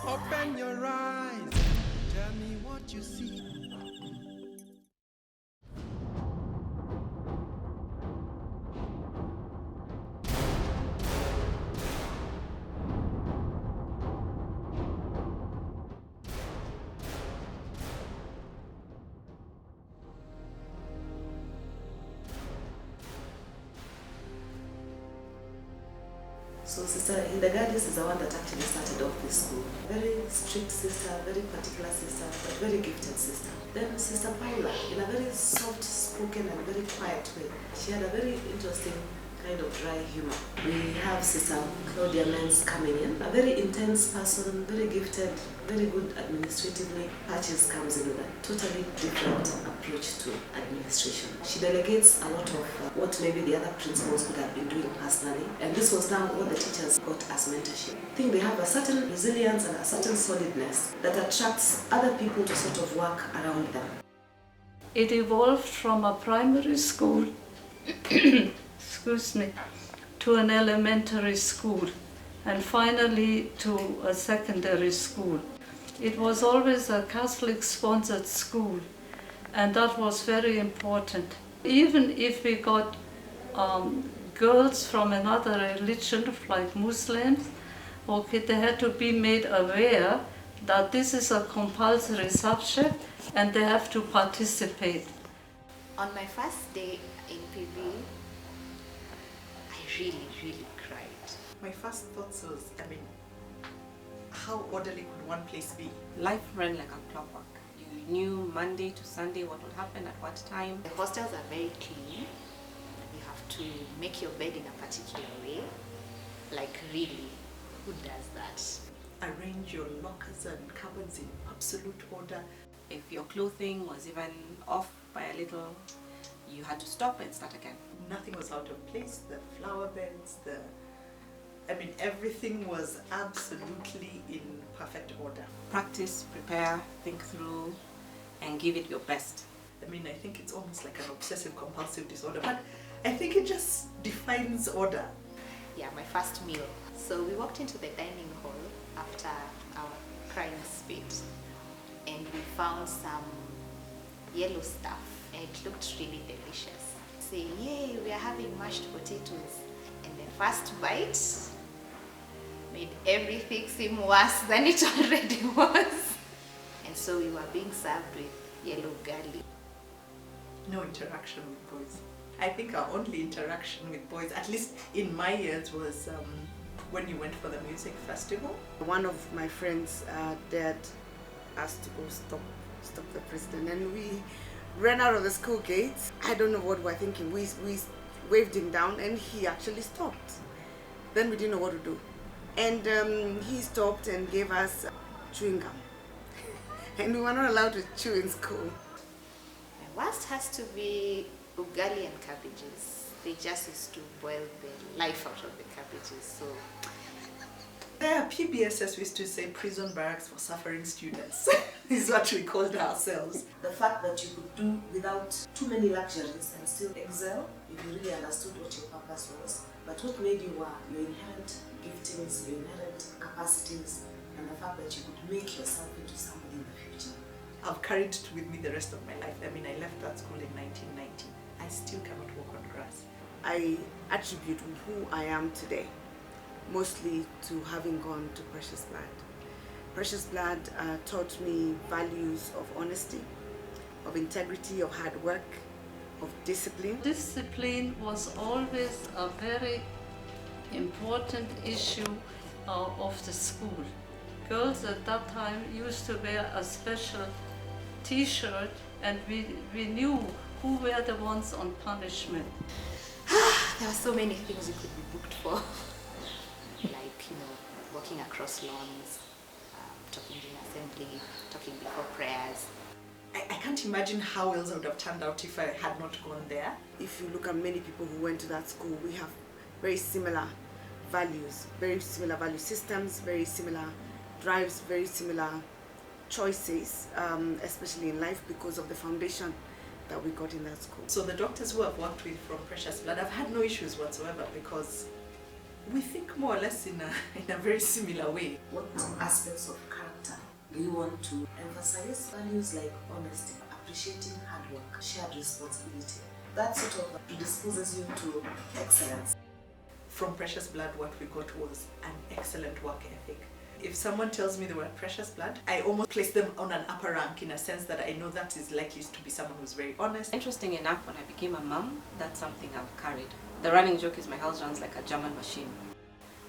Open your eyes, tell me what you see. So Sister Hildegardis is the one that actually started off this school. Very strict sister, very particular sister, but very gifted sister. Then Sister Paula, in a very soft-spoken and very quiet way, she had a very interesting kind of dry humor. We have Sister Claudia Menz coming in, a very intense person, very gifted, very good administratively. Patches comes in with a totally different approach to administration. She delegates a lot of what maybe the other principals could have been doing personally, and this was now what the teachers got as mentorship. I think they have a certain resilience and a certain solidness that attracts other people to sort of work around them. It evolved from a primary school excuse me, to an elementary school and finally to a secondary school. It was always a Catholic-sponsored school, and that was very important. Even if we got girls from another religion, like Muslims, okay, they had to be made aware that this is a compulsory subject and they have to participate. On my first day in PV, I really cried. My first thoughts was, how orderly could one place be? Life ran like a clockwork. You knew Monday to Sunday what would happen at what time. The hostels are very clean. You have to make your bed in a particular way. Like really, who does that? Arrange your lockers and cupboards in absolute order. If your clothing was even off by a little, you had to stop and start again. Nothing was out of place. The flower beds, everything was absolutely in perfect order. Practice, prepare, think through, and give it your best. I think it's almost like an obsessive compulsive disorder, but I think it just defines order. Yeah, my first meal. So we walked into the dining hall after our crying spit, and we found some yellow stuff, and it looked really delicious. Say, yay, we are having mashed potatoes. And the first bite made everything seem worse than it already was. And so we were being served with yellow garlic. No interaction with boys. I think our only interaction with boys, at least in my years, was when you went for the music festival. One of my friends' dad asked to go stop the president, and we ran out of the school gates. I don't know what we were thinking. We waved him down and he actually stopped. Then we didn't know what to do. And he stopped and gave us chewing gum. And we were not allowed to chew in school. My worst has to be ugali and cabbages. They just used to boil the life out of the cabbages. So There are PBSS, we used to say prison barracks for suffering students. Is what we called ourselves. The fact that you could do without too many luxuries and still excel if you really understood what your purpose was, but what made you were your inherent giftings, your inherent capacities, and the fact that you could make yourself into somebody in the future. I've carried it with me the rest of my life. I left that school in 1990. I still cannot walk on grass. I attribute who I am today mostly to having gone to Precious Blood. Precious Blood taught me values of honesty, of integrity, of hard work, of discipline. Discipline was always a very important issue of the school. Girls at that time used to wear a special t-shirt, and we knew who were the ones on punishment. there are so many things you could be booked for. Like, walking across lawns, talking in assembly, talking before prayers. I can't imagine how else I would have turned out if I had not gone there. If you look at many people who went to that school, we have very similar values, very similar value systems, very similar drives, very similar choices, especially in life because of the foundation that we got in that school. So the doctors who I've worked with from Precious Blood, I've had no issues whatsoever because we think more or less in a very similar way. What aspects of character We want to emphasize values like honesty, appreciating hard work, shared responsibility. That sort of predisposes you to excellence. From Precious Blood, what we got was an excellent work ethic. If someone tells me they were Precious Blood, I almost place them on an upper rank in a sense that I know that is likely to be someone who's very honest. Interesting enough, when I became a mum, that's something I've carried. The running joke is my house runs like a German machine.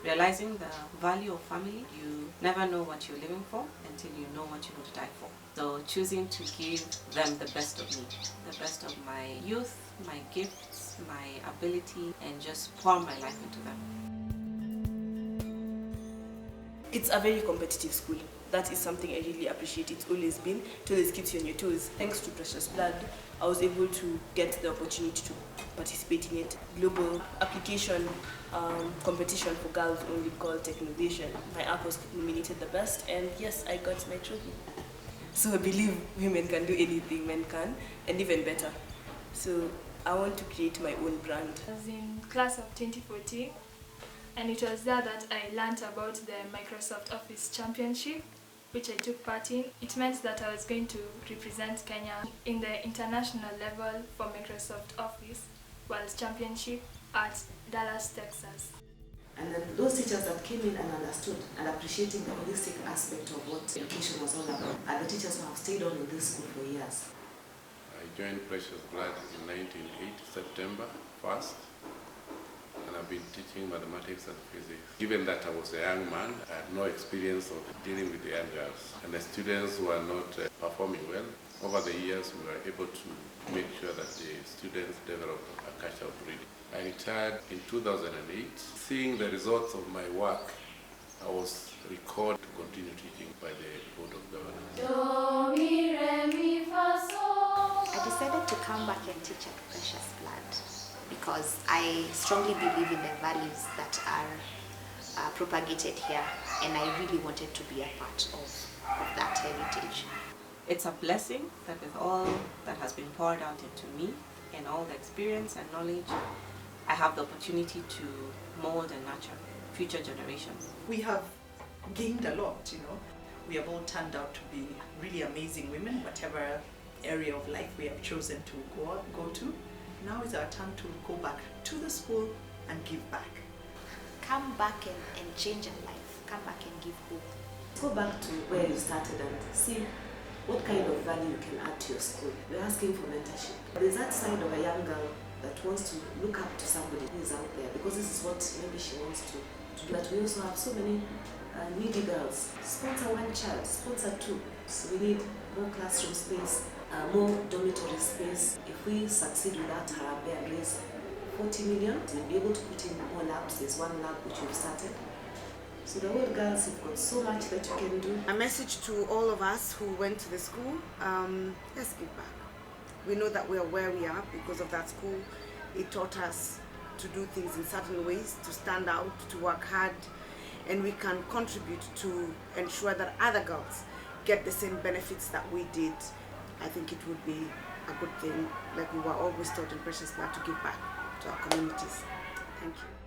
Realizing the value of family, you never know what you're living for until you know what you're going to die for. So choosing to give them the best of me, the best of my youth, my gifts, my ability, and just pour my life into them. It's a very competitive school. That is something I really appreciate. It's always been. It always keeps you on your toes. Thanks to Precious Blood, I was able to get the opportunity to participate in it. Global application competition for girls only called Technovation. My app was nominated the best, and yes, I got my trophy. So I believe women can do anything men can, and even better. So I want to create my own brand. I was in class of 2014, and it was there that I learned about the Microsoft Office Championship, which I took part in. It meant that I was going to represent Kenya in the international level for Microsoft Office World Championship at Dallas, Texas. And then those teachers that came in and understood and appreciating the holistic aspect of what education was all about are the teachers who have stayed on in this school for years. I joined Precious Blood in 1980, September 1st, and I've been teaching mathematics and physics. Given that I was a young man, I had no experience of dealing with the young girls, and the students were not performing well. Over the years, we were able to make sure that the students developed a culture of reading. I retired in 2008. Seeing the results of my work, I was recalled to continue teaching by the Board of Governors. I decided to come back and teach at Precious Blood because I strongly believe in the values that are propagated here, and I really wanted to be a part of that heritage. It's a blessing that with all that has been poured out into me and all the experience and knowledge, I have the opportunity to mold and nurture future generations. We have gained a lot, We have all turned out to be really amazing women, whatever area of life we have chosen to go to. Now is our turn to go back to the school and give back. Come back and change your life. Come back and give hope. Go back to where you started and see what kind of value you can add to your school. We're asking for mentorship. There's that side of a young girl that wants to look up to somebody who is out there because this is what maybe she wants to do. But we also have so many needy girls. Sponsor one child, sponsor two. So we need more classroom space, more dormitory space. If we succeed with that and raise 40 million, we'll be able to put in more labs. There's one lab which we've started. So the old girls have got so much that you can do. A message to all of us who went to the school, let's give back. We know that we are where we are because of that school. It taught us to do things in certain ways, to stand out, to work hard, and we can contribute to ensure that other girls get the same benefits that we did. I think it would be a good thing, like we were always taught in Precious Blood, to give back to our communities. Thank you.